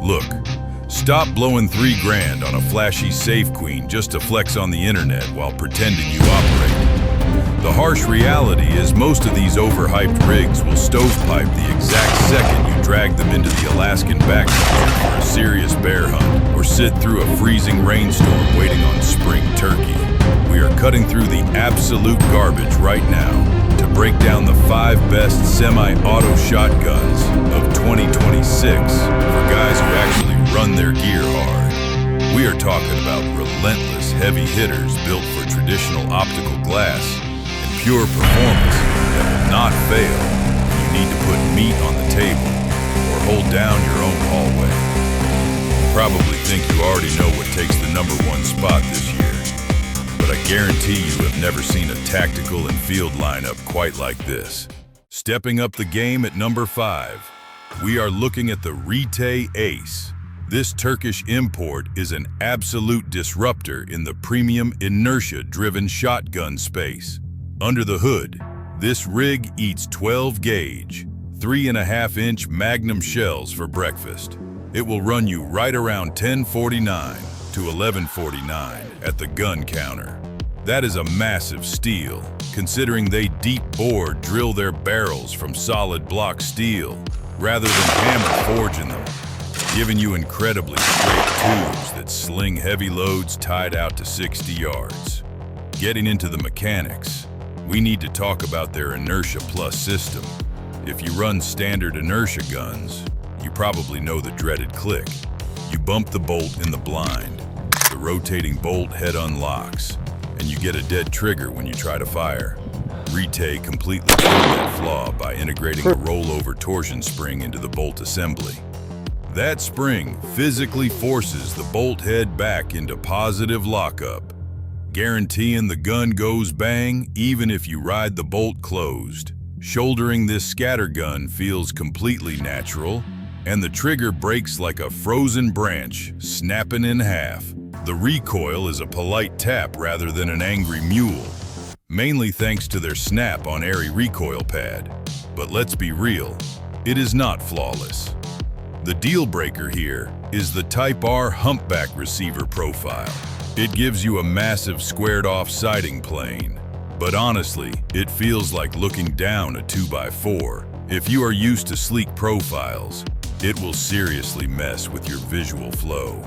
Look, stop blowing $3 on a flashy safe queen just to flex on the internet while pretending you operate. The harsh reality is most of these overhyped rigs will stovepipe the exact second you drag them into the Alaskan backcountry for a serious bear hunt or sit through a freezing rainstorm waiting on spring turkey. We are cutting through the absolute garbage right now to break down the 5 best semi-auto shotguns of 2026 for guys who actually run their gear hard. We are talking about relentless heavy hitters built for traditional optical glass and pure performance that will not fail when you need to put meat on the table or hold down your own hallway. You probably think you already know what takes the #1 spot this year, but I guarantee you have never seen a tactical and field lineup quite like this. Stepping up the game at number 5, we are looking at the Retay Ace. This Turkish import is an absolute disruptor in the premium inertia-driven shotgun space. Under the hood, this rig eats 12-gauge, 3.5-inch Magnum shells for breakfast. It will run you right around $10.49 to $11.49 at the gun counter. That is a massive steal, considering they deep bore drill their barrels from solid block steel rather than hammer forging them, giving you incredibly straight tubes that sling heavy loads tied out to 60 yards. Getting into the mechanics, we need to talk about their Inertia Plus system. If you run standard inertia guns, you probably know the dreaded click. You bump the bolt in the blind, the rotating bolt head unlocks, and you get a dead trigger when you try to fire. Retay completely killed that flaw by integrating a rollover torsion spring into the bolt assembly. That spring physically forces the bolt head back into positive lockup, guaranteeing the gun goes bang even if you ride the bolt closed. Shouldering this scattergun feels completely natural, and the trigger breaks like a frozen branch, snapping in half. The recoil is a polite tap rather than an angry mule, mainly thanks to their snap-on airy recoil pad. But let's be real, it is not flawless. The deal breaker here is the Type R humpback receiver profile. It gives you a massive squared-off sighting plane, but honestly, it feels like looking down a 2x4. If you are used to sleek profiles, it will seriously mess with your visual flow.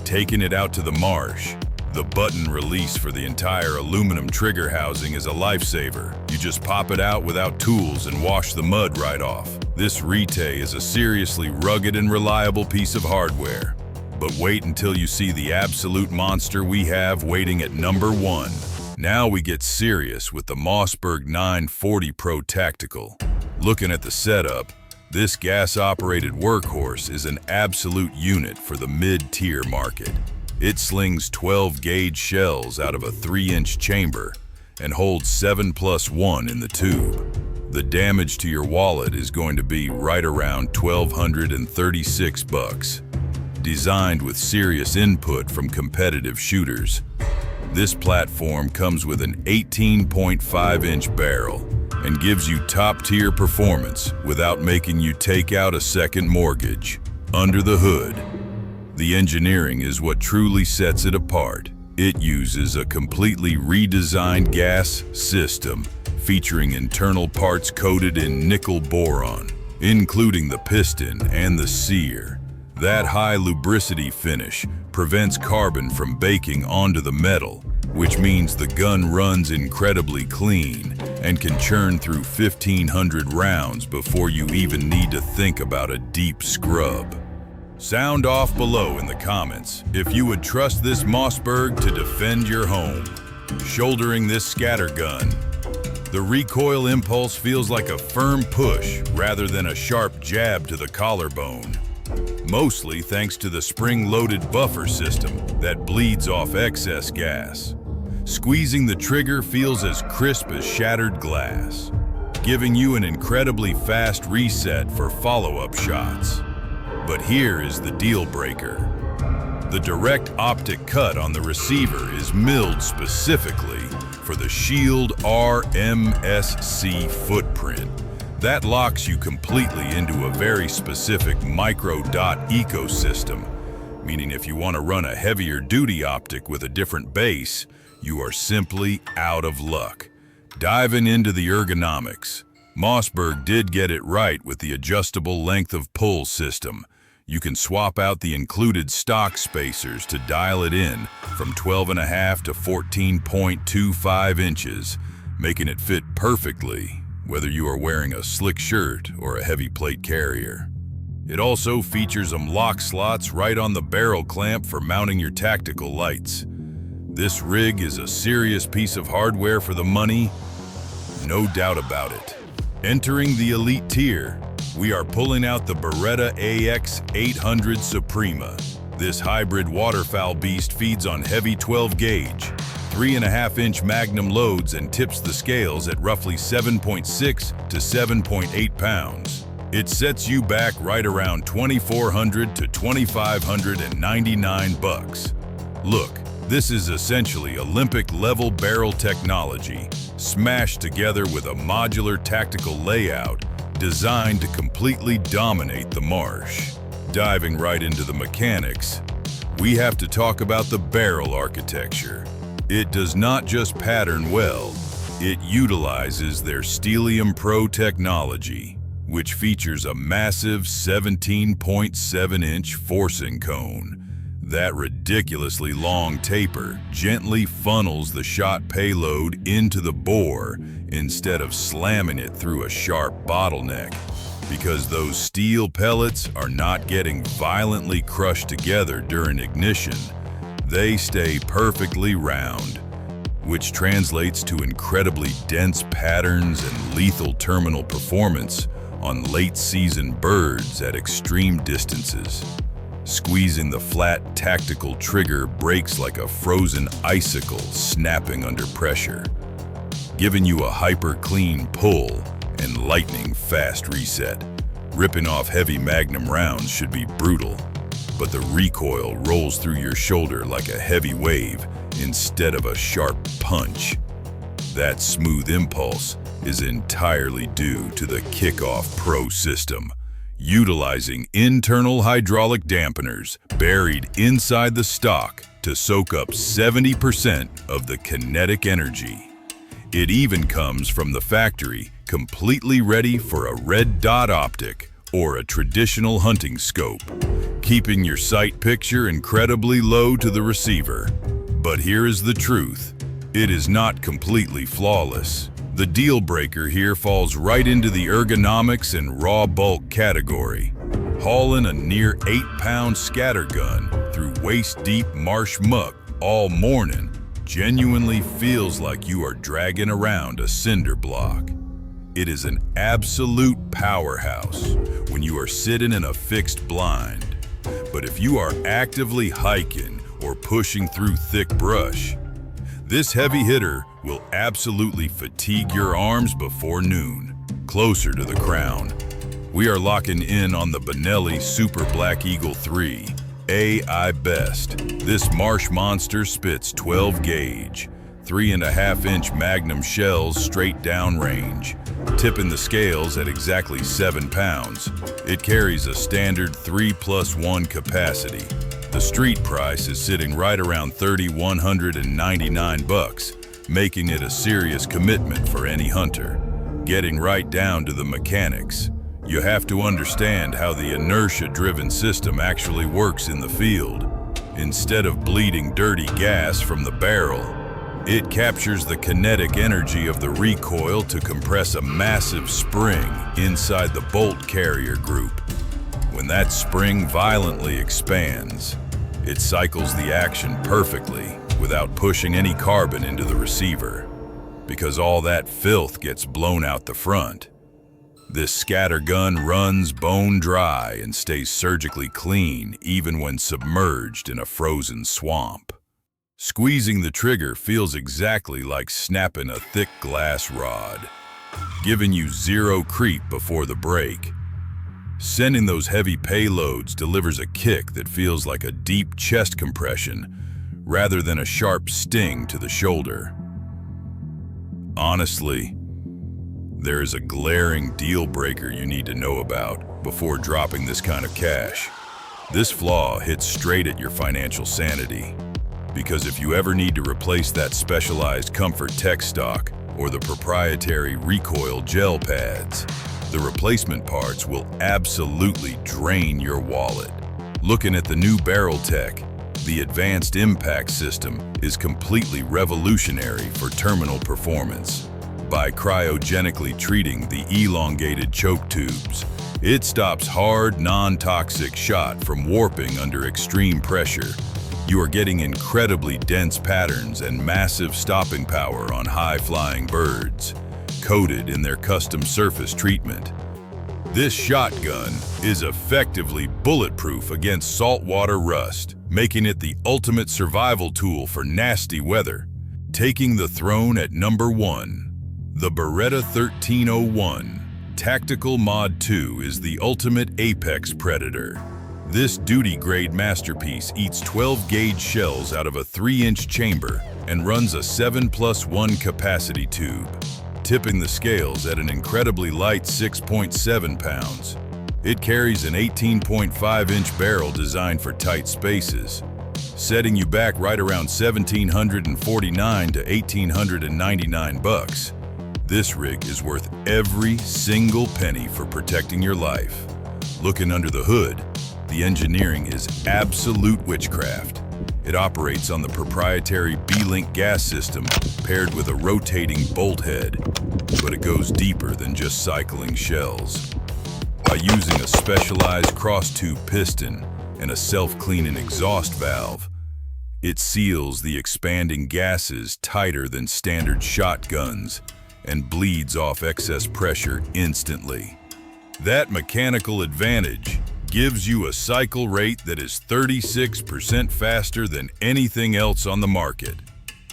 Taking it out to the Marsh, the button release for the entire aluminum trigger housing is a lifesaver. You just pop it out without tools and wash the mud right off. This Retay is a seriously rugged and reliable piece of hardware. But wait until you see the absolute monster we have waiting at number 1. Now we get serious with the Mossberg 940 Pro Tactical. Looking at the setup, this gas-operated workhorse is an absolute unit for the mid-tier market. It slings 12-gauge shells out of a 3-inch chamber and holds 7+1 in the tube. The damage to your wallet is going to be right around $1,236. Designed with serious input from competitive shooters, this platform comes with an 18.5-inch barrel and gives you top-tier performance without making you take out a second mortgage. Under the hood, the engineering is what truly sets it apart. It uses a completely redesigned gas system featuring internal parts coated in nickel boron, including the piston and the sear. That high lubricity finish prevents carbon from baking onto the metal, which means the gun runs incredibly clean and can churn through 1,500 rounds before you even need to think about a deep scrub. Sound off below in the comments if you would trust this Mossberg to defend your home. Shouldering this scattergun, the recoil impulse feels like a firm push rather than a sharp jab to the collarbone. Mostly thanks to the spring-loaded buffer system that bleeds off excess gas. Squeezing the trigger feels as crisp as shattered glass, giving you an incredibly fast reset for follow-up shots. But here is the deal breaker. The direct optic cut on the receiver is milled specifically for the Shield RMSC footprint. That locks you completely into a very specific micro-dot ecosystem, meaning if you want to run a heavier duty optic with a different base, you are simply out of luck. Diving into the ergonomics, Mossberg did get it right with the adjustable length of pull system. You can swap out the included stock spacers to dial it in from 12.5 to 14.25 inches, making it fit perfectly, whether you are wearing a slick shirt or a heavy plate carrier. It also features some lock slots right on the barrel clamp for mounting your tactical lights. This rig is a serious piece of hardware for the money, no doubt about it. Entering the elite tier, we are pulling out the Beretta AX800 Suprema. This hybrid waterfowl beast feeds on heavy 12-gauge, 3.5-inch magnum loads and tips the scales at roughly 7.6 to 7.8 pounds. It sets you back right around $2,400 to $2,599. Look, this is essentially Olympic-level barrel technology, smashed together with a modular tactical layout designed to completely dominate the Marsh. Diving right into the mechanics, we have to talk about the barrel architecture. It does not just pattern well, it utilizes their Stellium Pro technology, which features a massive 17.7-inch forcing cone. That ridiculously long taper gently funnels the shot payload into the bore instead of slamming it through a sharp bottleneck, because those steel pellets are not getting violently crushed together during ignition. They stay perfectly round, which translates to incredibly dense patterns and lethal terminal performance on late-season birds at extreme distances. Squeezing the flat tactical trigger breaks like a frozen icicle snapping under pressure, giving you a hyper-clean pull and lightning-fast reset. Ripping off heavy magnum rounds should be brutal, but the recoil rolls through your shoulder like a heavy wave instead of a sharp punch. That smooth impulse is entirely due to the Kickoff Pro system, utilizing internal hydraulic dampeners buried inside the stock to soak up 70% of the kinetic energy. It even comes from the factory completely ready for a red dot optic or a traditional hunting scope, keeping your sight picture incredibly low to the receiver. But here is the truth. It is not completely flawless. The deal breaker here falls right into the ergonomics and raw bulk category. Hauling a near 8-pound scattergun through waist-deep marsh muck all morning genuinely feels like you are dragging around a cinder block. It is an absolute powerhouse when you are sitting in a fixed blind. But if you are actively hiking or pushing through thick brush, this heavy hitter will absolutely fatigue your arms before noon. Closer to the crown, we are locking in on the Benelli Super Black Eagle 3 AI BE.S.T. This Marsh monster spits 12-gauge, 3.5-inch magnum shells straight downrange, tipping the scales at exactly 7 pounds. It carries a standard 3+1 capacity. The street price is sitting right around $3,199, making it a serious commitment for any hunter. Getting right down to the mechanics, you have to understand how the inertia-driven system actually works in the field. Instead of bleeding dirty gas from the barrel, it captures the kinetic energy of the recoil to compress a massive spring inside the bolt carrier group. When that spring violently expands, it cycles the action perfectly without pushing any carbon into the receiver, because all that filth gets blown out the front. This scattergun runs bone dry and stays surgically clean even when submerged in a frozen swamp. Squeezing the trigger feels exactly like snapping a thick glass rod, giving you zero creep before the break. Sending those heavy payloads delivers a kick that feels like a deep chest compression rather than a sharp sting to the shoulder. Honestly, there is a glaring deal breaker you need to know about before dropping this kind of cash. This flaw hits straight at your financial sanity. Because if you ever need to replace that specialized comfort tech stock or the proprietary recoil gel pads, the replacement parts will absolutely drain your wallet. Looking at the new barrel tech, the advanced impact system is completely revolutionary for terminal performance. By cryogenically treating the elongated choke tubes, it stops hard, non-toxic shot from warping under extreme pressure. You are getting incredibly dense patterns and massive stopping power on high-flying birds, coated in their custom surface treatment. This shotgun is effectively bulletproof against saltwater rust, making it the ultimate survival tool for nasty weather. Taking the throne at number 1, the Beretta 1301 Tactical Mod 2 is the ultimate apex predator. This duty-grade masterpiece eats 12-gauge shells out of a 3-inch chamber and runs a 7+1 capacity tube, tipping the scales at an incredibly light 6.7 pounds. It carries an 18.5-inch barrel designed for tight spaces, setting you back right around $1,749 to $1,899. This rig is worth every single penny for protecting your life. Looking under the hood, the engineering is absolute witchcraft. It operates on the proprietary B-Link gas system paired with a rotating bolt head, but it goes deeper than just cycling shells. By using a specialized cross-tube piston and a self-cleaning exhaust valve, it seals the expanding gases tighter than standard shotguns and bleeds off excess pressure instantly. That mechanical advantage gives you a cycle rate that is 36% faster than anything else on the market,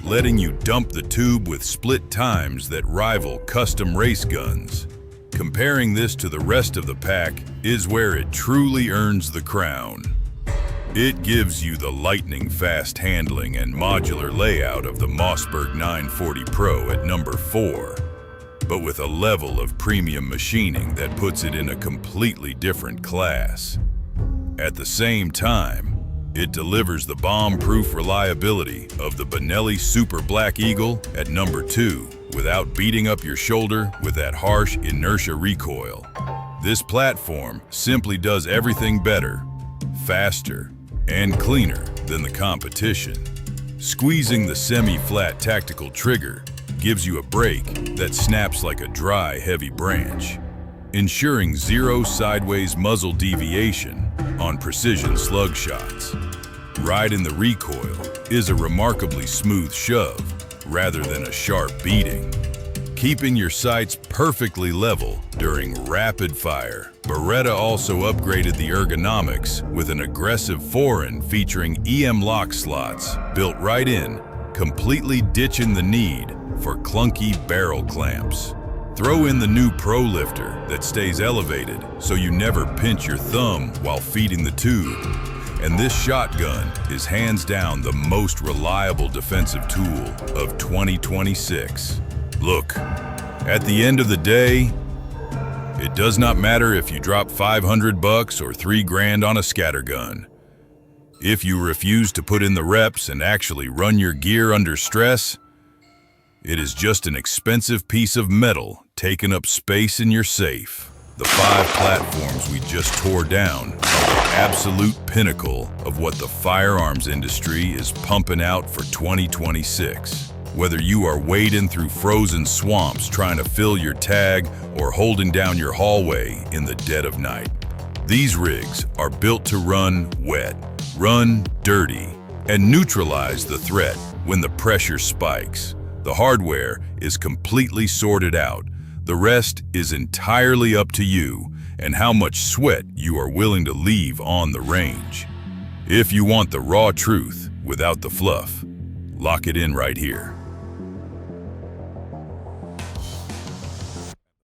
letting you dump the tube with split times that rival custom race guns. Comparing this to the rest of the pack is where it truly earns the crown. It gives you the lightning-fast handling and modular layout of the Mossberg 940 Pro at number 4, but with a level of premium machining that puts it in a completely different class. At the same time, it delivers the bomb-proof reliability of the Benelli Super Black Eagle at number 2 without beating up your shoulder with that harsh Inertia recoil. This platform simply does everything better, faster, and cleaner than the competition. Squeezing the semi-flat tactical trigger gives you a break that snaps like a dry, heavy branch, ensuring zero sideways muzzle deviation on precision slug shots. Right in the recoil is a remarkably smooth shove rather than a sharp beating, keeping your sights perfectly level during rapid fire. Beretta also upgraded the ergonomics with an aggressive forend featuring EM lock slots built right in, completely ditching the need for clunky barrel clamps. Throw in the new Pro Lifter that stays elevated so you never pinch your thumb while feeding the tube. And this shotgun is hands down the most reliable defensive tool of 2026. Look, at the end of the day, it does not matter if you drop $500 or $3,000 on a scattergun. If you refuse to put in the reps and actually run your gear under stress, it is just an expensive piece of metal taking up space in your safe. The 5 platforms we just tore down are the absolute pinnacle of what the firearms industry is pumping out for 2026. Whether you are wading through frozen swamps trying to fill your tag or holding down your hallway in the dead of night, these rigs are built to run wet, run dirty, and neutralize the threat when the pressure spikes. The hardware is completely sorted out. The rest is entirely up to you and how much sweat you are willing to leave on the range. If you want the raw truth without the fluff, lock it in right here.